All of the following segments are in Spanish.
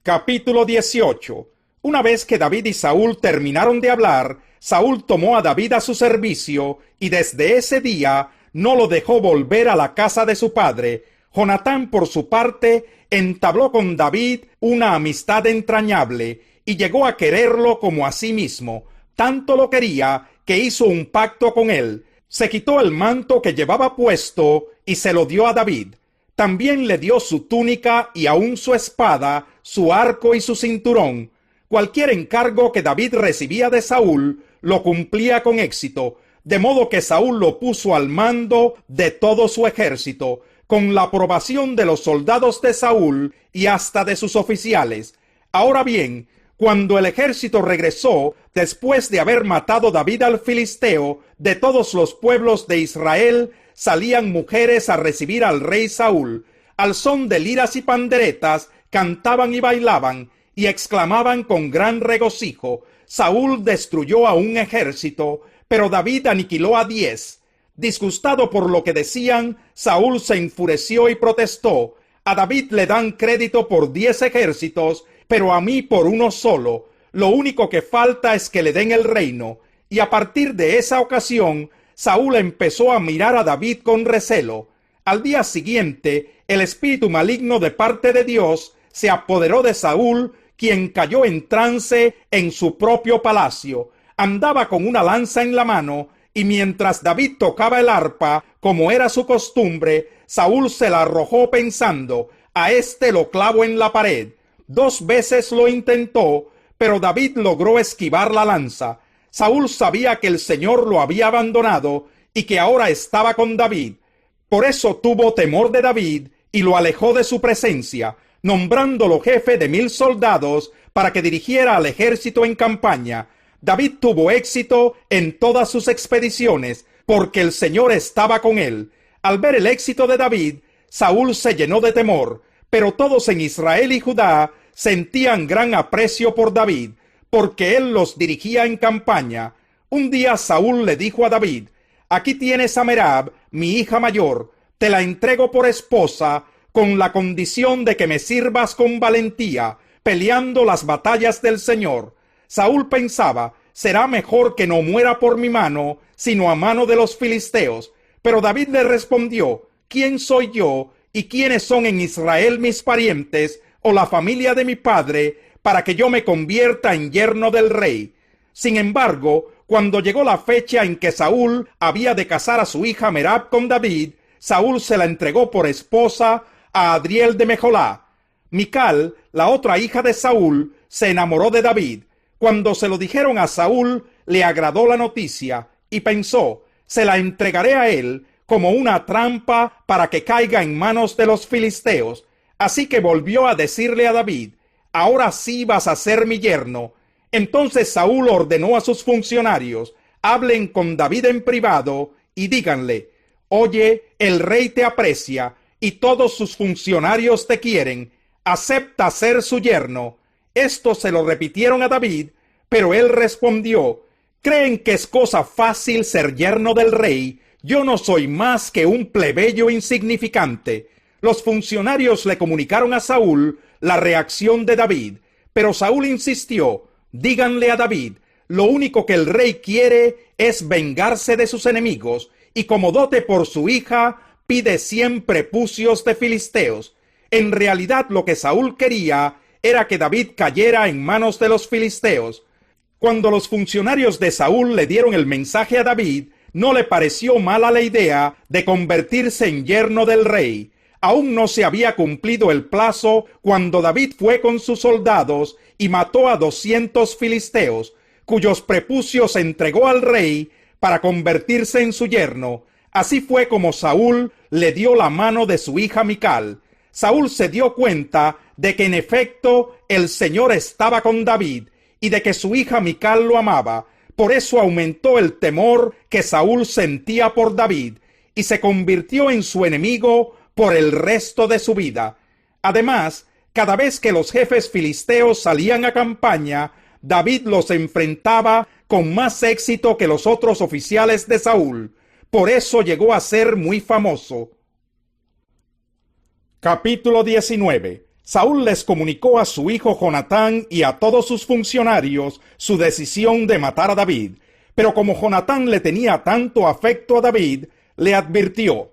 Capítulo 18. Una vez que David y Saúl terminaron de hablar, Saúl tomó a David a su servicio y desde ese día no lo dejó volver a la casa de su padre. Jonatán, por su parte, entabló con David una amistad entrañable y llegó a quererlo como a sí mismo. Tanto lo quería que hizo un pacto con él. Se quitó el manto que llevaba puesto y se lo dio a David. También le dio su túnica y aun su espada, su arco y su cinturón. Cualquier encargo que David recibía de Saúl lo cumplía con éxito, de modo que Saúl lo puso al mando de todo su ejército, con la aprobación de los soldados de Saúl y hasta de sus oficiales. Ahora bien, cuando el ejército regresó, después de haber matado David al filisteo, de todos los pueblos de Israel salían mujeres a recibir al rey Saúl. Al son de liras y panderetas, cantaban y bailaban, y exclamaban con gran regocijo: Saúl destruyó a un ejército, pero David aniquiló a 10. Disgustado por lo que decían, Saúl se enfureció y protestó: a David le dan crédito por 10 ejércitos, pero a mí por uno solo. Lo único que falta es que le den el reino. Y a partir de esa ocasión, Saúl empezó a mirar a David con recelo. Al día siguiente, el espíritu maligno de parte de Dios se apoderó de Saúl, quien cayó en trance en su propio palacio. Andaba con una lanza en la mano, y mientras David tocaba el arpa, como era su costumbre, Saúl se la arrojó pensando: a este lo clavo en la pared. 2 veces lo intentó, pero David logró esquivar la lanza. Saúl sabía que el Señor lo había abandonado y que ahora estaba con David. Por eso tuvo temor de David y lo alejó de su presencia, nombrándolo jefe de 1000 soldados para que dirigiera al ejército en campaña. David tuvo éxito en todas sus expediciones, porque el Señor estaba con él. Al ver el éxito de David, Saúl se llenó de temor, pero todos en Israel y Judá sentían gran aprecio por David, porque él los dirigía en campaña. Un día Saúl le dijo a David: aquí tienes a Merab, mi hija mayor, te la entrego por esposa, con la condición de que me sirvas con valentía, peleando las batallas del Señor. Saúl pensaba: será mejor que no muera por mi mano, sino a mano de los filisteos. Pero David le respondió: ¿quién soy yo y quiénes son en Israel mis parientes o la familia de mi padre, para que yo me convierta en yerno del rey? Sin embargo, cuando llegó la fecha en que Saúl había de casar a su hija Merab con David, Saúl se la entregó por esposa a Adriel de Mejolá. Mical, la otra hija de Saúl, se enamoró de David. Cuando se lo dijeron a Saúl, le agradó la noticia y pensó: se la entregaré a él como una trampa para que caiga en manos de los filisteos. Así que volvió a decirle a David: ahora sí vas a ser mi yerno. Entonces Saúl ordenó a sus funcionarios: hablen con David en privado y díganle: oye, el rey te aprecia y todos sus funcionarios te quieren. Acepta ser su yerno. Esto se lo repitieron a David, pero él respondió: ¿creen que es cosa fácil ser yerno del rey? Yo no soy más que un plebeyo insignificante. Los funcionarios le comunicaron a Saúl la reacción de David, pero Saúl insistió: díganle a David, lo único que el rey quiere es vengarse de sus enemigos, y como dote por su hija, pide 100 prepucios de filisteos. En realidad lo que Saúl quería era que David cayera en manos de los filisteos. Cuando los funcionarios de Saúl le dieron el mensaje a David, no le pareció mala la idea de convertirse en yerno del rey. Aún no se había cumplido el plazo cuando David fue con sus soldados y mató a 200 filisteos, cuyos prepucios entregó al rey para convertirse en su yerno. Así fue como Saúl le dio la mano de su hija Mical. Saúl se dio cuenta de que en efecto el Señor estaba con David y de que su hija Mical lo amaba. Por eso aumentó el temor que Saúl sentía por David y se convirtió en su enemigo por el resto de su vida. Además, cada vez que los jefes filisteos salían a campaña, David los enfrentaba con más éxito que los otros oficiales de Saúl. Por eso llegó a ser muy famoso. Capítulo 19. Saúl les comunicó a su hijo Jonatán y a todos sus funcionarios su decisión de matar a David. Pero como Jonatán le tenía tanto afecto a David, le advirtió: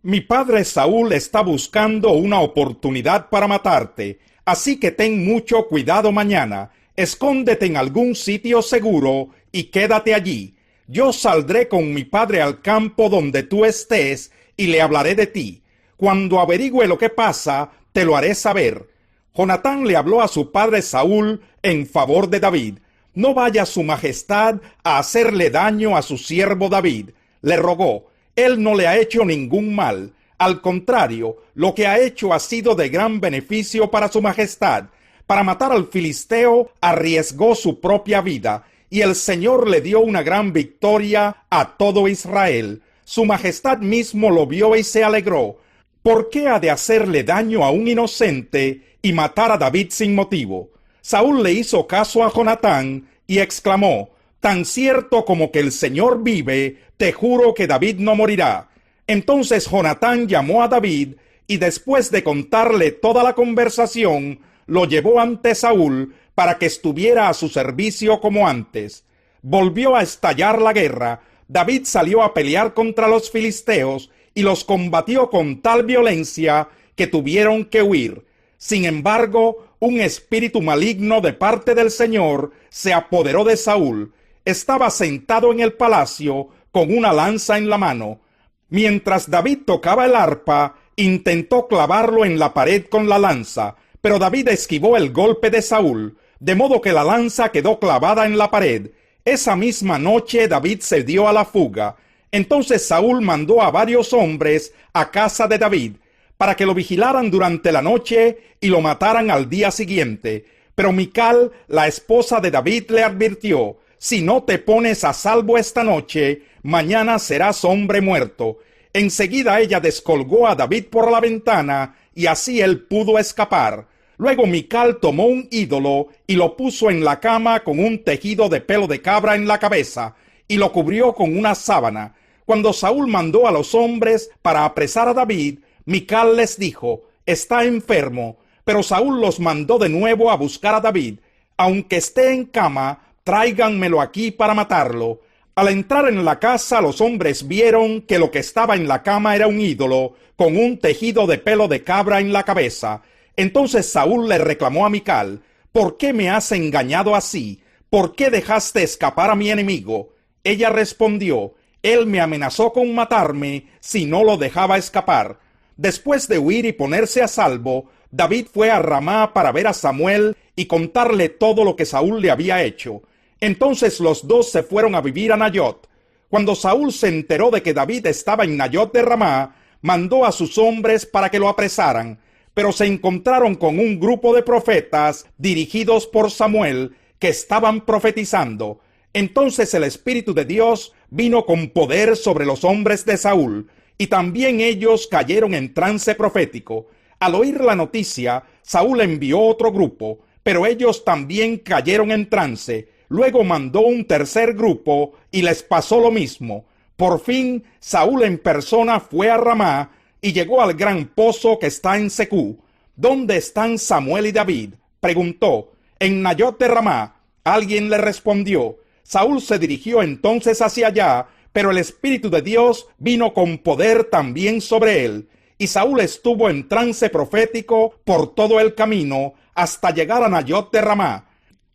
mi padre Saúl está buscando una oportunidad para matarte, así que ten mucho cuidado mañana. Escóndete en algún sitio seguro y quédate allí. Yo saldré con mi padre al campo donde tú estés y le hablaré de ti. Cuando averigüe lo que pasa, te lo haré saber. Jonatán le habló a su padre Saúl en favor de David. No vaya su majestad a hacerle daño a su siervo David, le rogó. Él no le ha hecho ningún mal. Al contrario, lo que ha hecho ha sido de gran beneficio para su majestad. Para matar al filisteo arriesgó su propia vida, y el Señor le dio una gran victoria a todo Israel. Su majestad mismo lo vio y se alegró. ¿Por qué ha de hacerle daño a un inocente y matar a David sin motivo? Saúl le hizo caso a Jonatán y exclamó: tan cierto como que el Señor vive, te juro que David no morirá. Entonces Jonatán llamó a David y después de contarle toda la conversación, lo llevó ante Saúl para que estuviera a su servicio como antes. Volvió a estallar la guerra. David salió a pelear contra los filisteos y los combatió con tal violencia que tuvieron que huir. Sin embargo, un espíritu maligno de parte del Señor se apoderó de Saúl. Estaba sentado en el palacio con una lanza en la mano. Mientras David tocaba el arpa, intentó clavarlo en la pared con la lanza, pero David esquivó el golpe de Saúl, de modo que la lanza quedó clavada en la pared. Esa misma noche David se dio a la fuga. Entonces Saúl mandó a varios hombres a casa de David, para que lo vigilaran durante la noche y lo mataran al día siguiente. Pero Mical, la esposa de David, le advirtió: si no te pones a salvo esta noche, mañana serás hombre muerto. Enseguida ella descolgó a David por la ventana, y así él pudo escapar. Luego Mical tomó un ídolo y lo puso en la cama con un tejido de pelo de cabra en la cabeza, y lo cubrió con una sábana. Cuando Saúl mandó a los hombres para apresar a David, Mical les dijo: está enfermo. Pero Saúl los mandó de nuevo a buscar a David. Aunque esté en cama, tráiganmelo aquí para matarlo. Al entrar en la casa, los hombres vieron que lo que estaba en la cama era un ídolo con un tejido de pelo de cabra en la cabeza. Entonces Saúl le reclamó a Mical: ¿por qué me has engañado así? ¿Por qué dejaste escapar a mi enemigo? Ella respondió: él me amenazó con matarme si no lo dejaba escapar. Después de huir y ponerse a salvo, David fue a Ramá para ver a Samuel y contarle todo lo que Saúl le había hecho. Entonces los dos se fueron a vivir a Nayot. Cuando Saúl se enteró de que David estaba en Nayot de Ramá, mandó a sus hombres para que lo apresaran, pero se encontraron con un grupo de profetas dirigidos por Samuel que estaban profetizando. Entonces el Espíritu de Dios vino con poder sobre los hombres de Saúl, y también ellos cayeron en trance profético. Al oír la noticia, Saúl envió otro grupo, pero ellos también cayeron en trance. Luego mandó un tercer grupo y les pasó lo mismo. Por fin, Saúl en persona fue a Ramá y llegó al gran pozo que está en Secú. ¿Dónde están Samuel y David?, preguntó. En Nayot de Ramá. Alguien le respondió. Saúl se dirigió entonces hacia allá, pero el Espíritu de Dios vino con poder también sobre él, y Saúl estuvo en trance profético por todo el camino hasta llegar a Nayot de Ramá.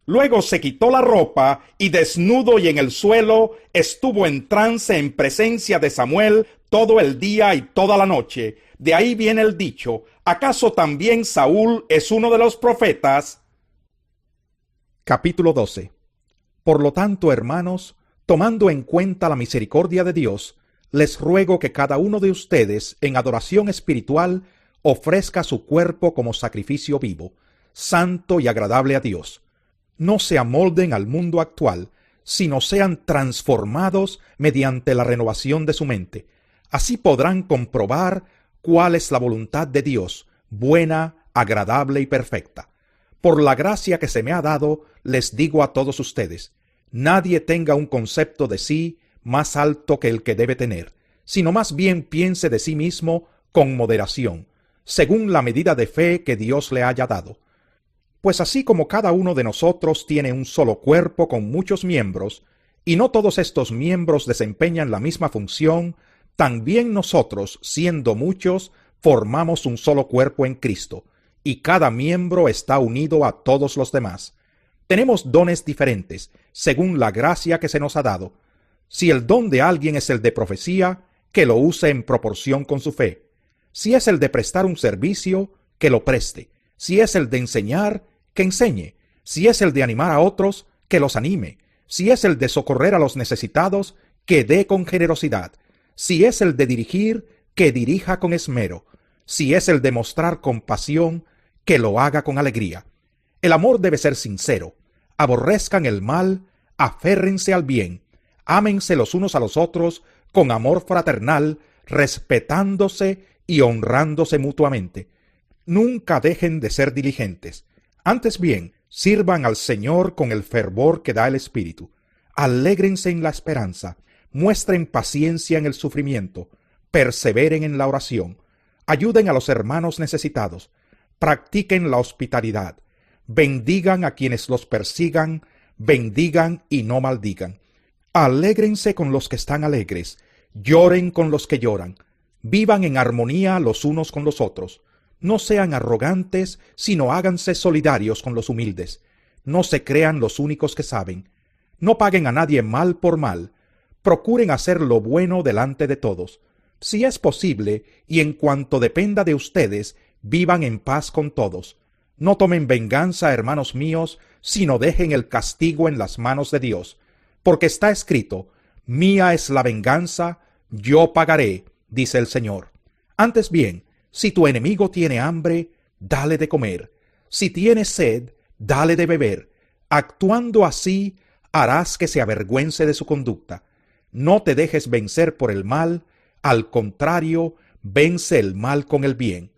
Luego se quitó la ropa y desnudo y en el suelo estuvo en trance en presencia de Samuel todo el día y toda la noche. De ahí viene el dicho: ¿acaso también Saúl es uno de los profetas? Capítulo 12. Por lo tanto, hermanos, tomando en cuenta la misericordia de Dios, les ruego que cada uno de ustedes, en adoración espiritual, ofrezca su cuerpo como sacrificio vivo, santo y agradable a Dios. No se amolden al mundo actual, sino sean transformados mediante la renovación de su mente. Así podrán comprobar cuál es la voluntad de Dios, buena, agradable y perfecta. Por la gracia que se me ha dado, les digo a todos ustedes: nadie tenga un concepto de sí más alto que el que debe tener, sino más bien piense de sí mismo con moderación, según la medida de fe que Dios le haya dado. Pues así como cada uno de nosotros tiene un solo cuerpo con muchos miembros, y no todos estos miembros desempeñan la misma función, también nosotros, siendo muchos, formamos un solo cuerpo en Cristo, y cada miembro está unido a todos los demás. Tenemos dones diferentes, según la gracia que se nos ha dado. Si el don de alguien es el de profecía, que lo use en proporción con su fe. Si es el de prestar un servicio, que lo preste. Si es el de enseñar, que enseñe. Si es el de animar a otros, que los anime. Si es el de socorrer a los necesitados, que dé con generosidad. Si es el de dirigir, que dirija con esmero. Si es el de mostrar compasión, que lo haga con alegría. El amor debe ser sincero. Aborrezcan el mal, aférrense al bien. Ámense los unos a los otros con amor fraternal, respetándose y honrándose mutuamente. Nunca dejen de ser diligentes. Antes bien, sirvan al Señor con el fervor que da el Espíritu. Alégrense en la esperanza, muestren paciencia en el sufrimiento, perseveren en la oración, ayuden a los hermanos necesitados, practiquen la hospitalidad, bendigan a quienes los persigan, bendigan y no maldigan. Alégrense con los que están alegres, lloren con los que lloran, vivan en armonía los unos con los otros. No sean arrogantes, sino háganse solidarios con los humildes. No se crean los únicos que saben. No paguen a nadie mal por mal. Procuren hacer lo bueno delante de todos. Si es posible, y en cuanto dependa de ustedes, vivan en paz con todos. No tomen venganza, hermanos míos, sino dejen el castigo en las manos de Dios. Porque está escrito, mía es la venganza, yo pagaré, dice el Señor. Antes bien, si tu enemigo tiene hambre, dale de comer. Si tiene sed, dale de beber. Actuando así, harás que se avergüence de su conducta. No te dejes vencer por el mal, al contrario, vence el mal con el bien.